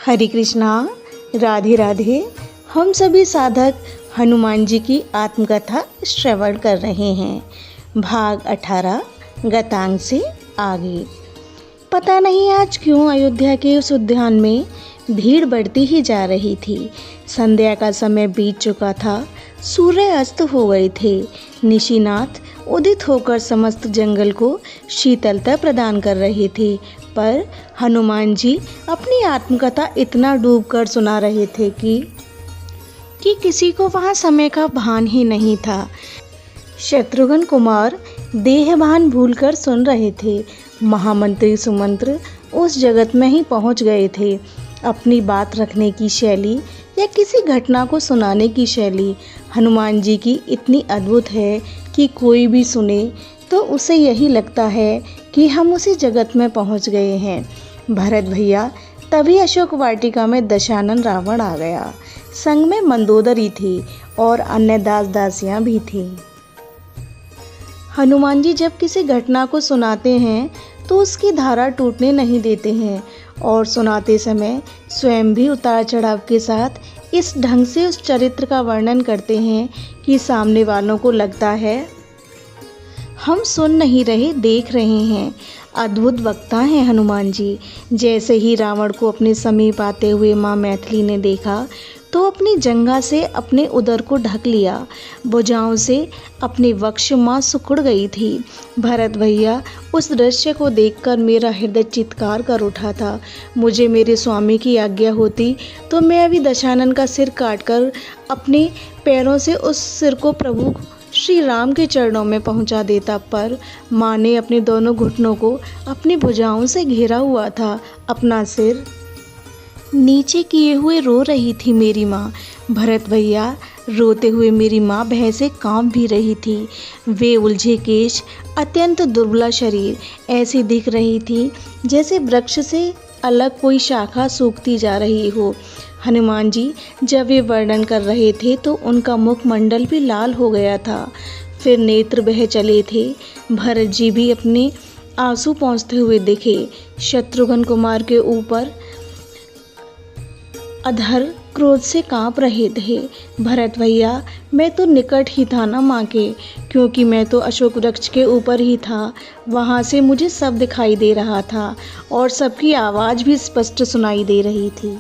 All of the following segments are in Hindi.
हरे कृष्णा, राधे राधे। हम सभी साधक हनुमान जी की आत्मकथा श्रवण कर रहे हैं। भाग 18 गतांग से आगे। पता नहीं आज क्यों अयोध्या के उस उद्यान में भीड़ बढ़ती ही जा रही थी। संध्या का समय बीत चुका था, सूर्य अस्त हो गए थे। निशिनाथ उदित होकर समस्त जंगल को शीतलता प्रदान कर रहे थे, पर हनुमान जी अपनी आत्मकथा इतना डूबकर सुना रहे थे कि किसी को वहाँ समय का भान ही नहीं था। शत्रुघ्न कुमार देहभान भूलकर सुन रहे थे। महामंत्री सुमंत्र उस जगत में ही पहुँच गए थे। अपनी बात रखने की शैली या किसी घटना को सुनाने की शैली हनुमान जी की इतनी अद्भुत है कि कोई भी सुने तो उसे यही लगता है कि हम उसी जगत में पहुंच गए हैं। भरत भैया, तभी अशोक वाटिका में दशानन रावण आ गया। संग में मंदोदरी थी और अन्य दास दासियां भी थीं। हनुमान जी जब किसी घटना को सुनाते हैं तो उसकी धारा टूटने नहीं देते हैं और सुनाते समय स्वयं भी उतार चढ़ाव के साथ इस ढंग से उस चरित्र का वर्णन करते हैं कि सामने वालों को लगता है हम सुन नहीं रहे, देख रहे हैं। अद्भुत वक्ता हैं हनुमान जी। जैसे ही रावण को अपने समीप आते हुए माँ मैथिली ने देखा तो अपनी जंघा से अपने उदर को ढक लिया। भुजाओं से अपने वक्ष माँ सिकुड़ गई थी। भरत भैया, उस दृश्य को देखकर मेरा हृदय चित्कार कर उठा था। मुझे मेरे स्वामी की आज्ञा होती तो मैं अभी दशानन का सिर काटकर अपने पैरों से उस सिर को प्रभु श्री राम के चरणों में पहुंचा देता, पर माँ ने अपने दोनों घुटनों को अपनी भुजाओं से घेरा हुआ था। अपना सिर नीचे किए हुए रो रही थी मेरी माँ। भरत भैया, रोते हुए मेरी माँ भय से कांप भी रही थी। वे उलझे केश, अत्यंत दुर्बला शरीर ऐसी दिख रही थी जैसे वृक्ष से अलग कोई शाखा सूखती जा रही हो। हनुमान जी जब वे वर्णन कर रहे थे तो उनका मुखमंडल भी लाल हो गया था, फिर नेत्र बह चले थे। भरत जी भी अपने आंसू पोंछते हुए दिखे। शत्रुघ्न कुमार के ऊपर अधर क्रोध से कांप रहे थे। भरत भैया, मैं तो निकट ही था ना माँ के, क्योंकि मैं तो अशोक वृक्ष के ऊपर ही था। वहाँ से मुझे सब दिखाई दे रहा था और सबकी आवाज़ भी स्पष्ट सुनाई दे रही थी।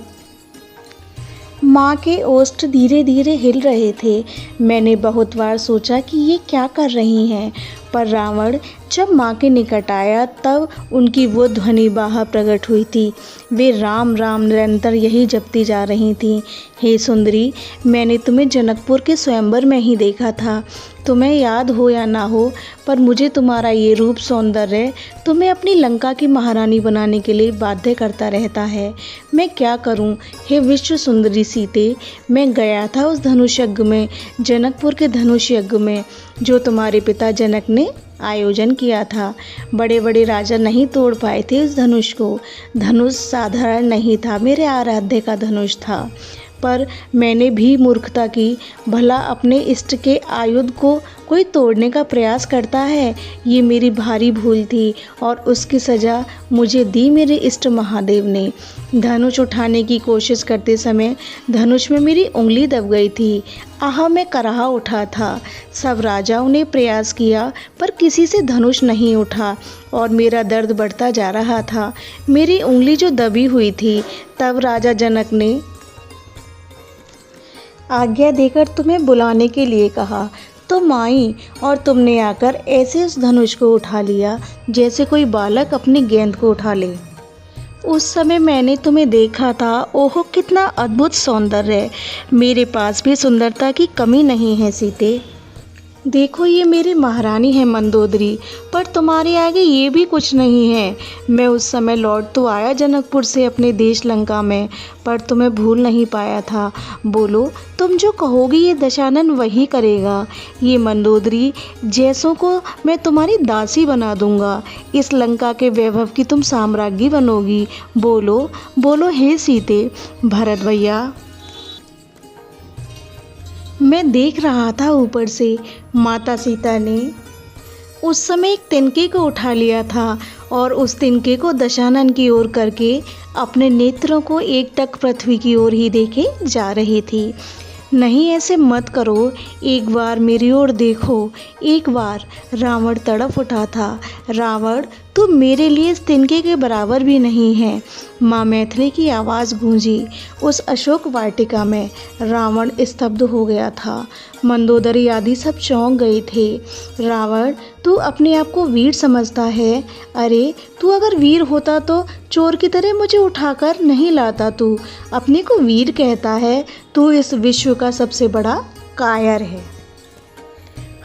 माँ के ओष्ठ धीरे धीरे हिल रहे थे। मैंने बहुत बार सोचा कि ये क्या कर रही हैं, पर रावण जब माँ के निकट आया तब उनकी वो ध्वनि बाहर प्रकट हुई थी। वे राम राम निरंतर यही जपती जा रही थीं। हे सुंदरी, मैंने तुम्हें जनकपुर के स्वयंवर में ही देखा था। तुम्हें याद हो या ना हो, पर मुझे तुम्हारा ये रूप सौंदर्य तुम्हें अपनी लंका की महारानी बनाने के लिए बाध्य करता रहता है। मैं क्या करूं? हे विश्व सुंदरी सीते, मैं गया था उस धनुष यज्ञ में, जनकपुर के धनुष यज्ञ में, जो तुम्हारे पिता जनक ने आयोजन किया था। बड़े बड़े राजा नहीं तोड़ पाए थे उस धनुष को। धनुष साधारण नहीं था, मेरे आराध्य का धनुष था, पर मैंने भी मूर्खता की। भला अपने इष्ट के आयुध को कोई तोड़ने का प्रयास करता है? ये मेरी भारी भूल थी और उसकी सज़ा मुझे दी मेरे इष्ट महादेव ने। धनुष उठाने की कोशिश करते समय धनुष में मेरी उंगली दब गई थी। आह, मैं कराह उठा था। सब राजाओं ने प्रयास किया पर किसी से धनुष नहीं उठा और मेरा दर्द बढ़ता जा रहा था। मेरी उंगली जो दबी हुई थी, तब राजा जनक ने आज्ञा देकर तुम्हें बुलाने के लिए कहा। तुम आई और तुमने आकर ऐसे उस धनुष को उठा लिया जैसे कोई बालक अपनी गेंद को उठा ले। उस समय मैंने तुम्हें देखा था। ओहो, कितना अद्भुत सौंदर्य! मेरे पास भी सुंदरता की कमी नहीं है सीते। देखो, ये मेरी महारानी है मंदोदरी, पर तुम्हारे आगे ये भी कुछ नहीं है। मैं उस समय लौट तो आया जनकपुर से अपने देश लंका में, पर तुम्हें भूल नहीं पाया था। बोलो, तुम जो कहोगी ये दशानन वही करेगा। ये मंदोदरी जैसों को मैं तुम्हारी दासी बना दूंगा। इस लंका के वैभव की तुम साम्राज्ञी बनोगी। बोलो बोलो हे सीते। भरत भैया, मैं देख रहा था ऊपर से, माता सीता ने उस समय एक तिनके को उठा लिया था और उस तिनके को दशानन की ओर करके अपने नेत्रों को एकटक पृथ्वी की ओर ही देखे जा रही थी। नहीं, ऐसे मत करो, एक बार मेरी ओर देखो, एक बार। रावण तड़प उठा था। रावण, तू मेरे लिए इस तिनके के बराबर भी नहीं है। माँ मैथिली की आवाज़ गूंजी उस अशोक वाटिका में। रावण स्तब्ध हो गया था। मंदोदरी आदि सब चौंक गए थे। रावण, तू अपने आप को वीर समझता है? अरे, तू अगर वीर होता तो चोर की तरह मुझे उठाकर नहीं लाता। तू अपने को वीर कहता है? तू इस विश्व का सबसे बड़ा कायर है।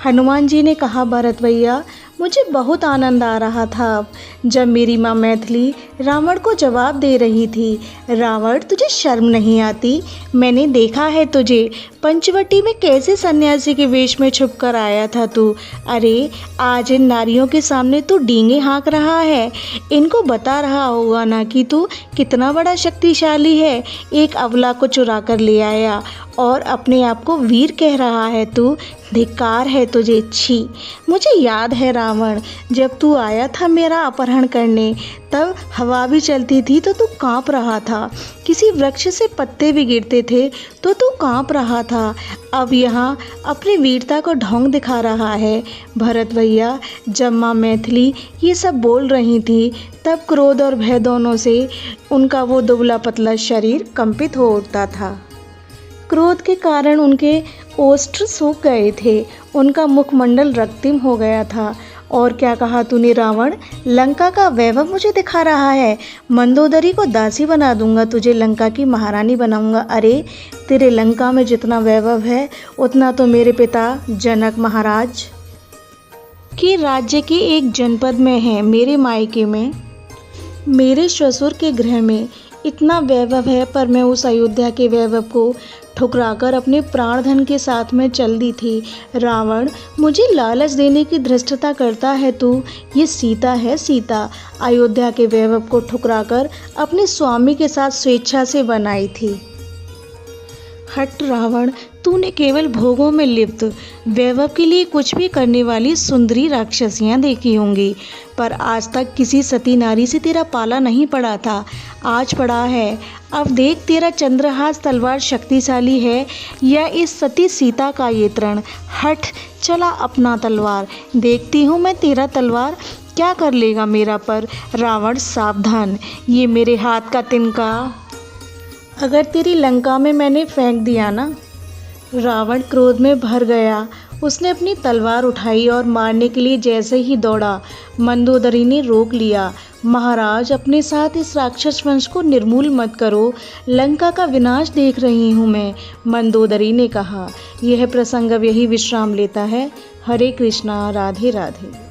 हनुमान जी ने कहा, भरत भैया, मुझे बहुत आनंद आ रहा था अब जब मेरी माँ मैथिली रावण को जवाब दे रही थी। रावण, तुझे शर्म नहीं आती? मैंने देखा है तुझे पंचवटी में कैसे सन्यासी के वेश में छुप कर आया था तू। अरे, आज इन नारियों के सामने तू डींगे हाँक रहा है। इनको बता रहा होगा ना कि तू कितना बड़ा शक्तिशाली है। एक अबला को चुरा कर ले आया और अपने आप को वीर कह रहा है तू। धिक्कार है तुझे, छी। मुझे याद है रावण, जब तू आया था मेरा अपहरण करने, तब हवा भी चलती थी तो तू कांप रहा था। किसी वृक्ष से पत्ते भी गिरते थे तो तू कांप रहा था। अब यहाँ अपनी वीरता को ढोंग दिखा रहा है। भरत भैया, जब माँ मैथिली ये सब बोल रही थी तब क्रोध और भय दोनों से उनका वो दुबला पतला शरीर कंपित हो उठता था। क्रोध के कारण उनके ओष्ठ सूख गए थे, उनका मुखमंडल रक्तिम हो गया था। और क्या कहा तूने रावण? लंका का वैभव मुझे दिखा रहा है। मंदोदरी को दासी बना दूंगा, तुझे लंका की महारानी बनाऊंगा। अरे, तेरे लंका में जितना वैभव है उतना तो मेरे पिता जनक महाराज के राज्य के एक जनपद में है। मेरे मायके में, मेरे ससुर के गृह में इतना वैभव है, पर मैं उस अयोध्या के वैभव को ठुकराकर अपने प्राण धन के साथ में चल दी थी। रावण, मुझे लालच देने की धृष्टता करता है तू। ये सीता है, सीता अयोध्या के वैभव को ठुकराकर अपने स्वामी के साथ स्वेच्छा से बनाई थी। हट रावण, तूने केवल भोगों में लिप्त वैभव के लिए कुछ भी करने वाली सुंदरी राक्षसियाँ देखी होंगी, पर आज तक किसी सती नारी से तेरा पाला नहीं पड़ा था। आज पड़ा है। अब देख, तेरा चंद्रहास तलवार शक्तिशाली है या इस सती सीता का ये तृण। हट, चला अपना तलवार, देखती हूँ मैं तेरा तलवार क्या कर लेगा मेरा पर। रावण, सावधान, ये मेरे हाथ का तिनका अगर तेरी लंका में मैंने फेंक दिया ना। रावण क्रोध में भर गया। उसने अपनी तलवार उठाई और मारने के लिए जैसे ही दौड़ा, मंदोदरी ने रोक लिया। महाराज, अपने साथ इस राक्षस वंश को निर्मूल मत करो, लंका का विनाश देख रही हूँ मैं, मंदोदरी ने कहा। यह प्रसंग अब यही विश्राम लेता है। हरे कृष्णा, राधे राधे।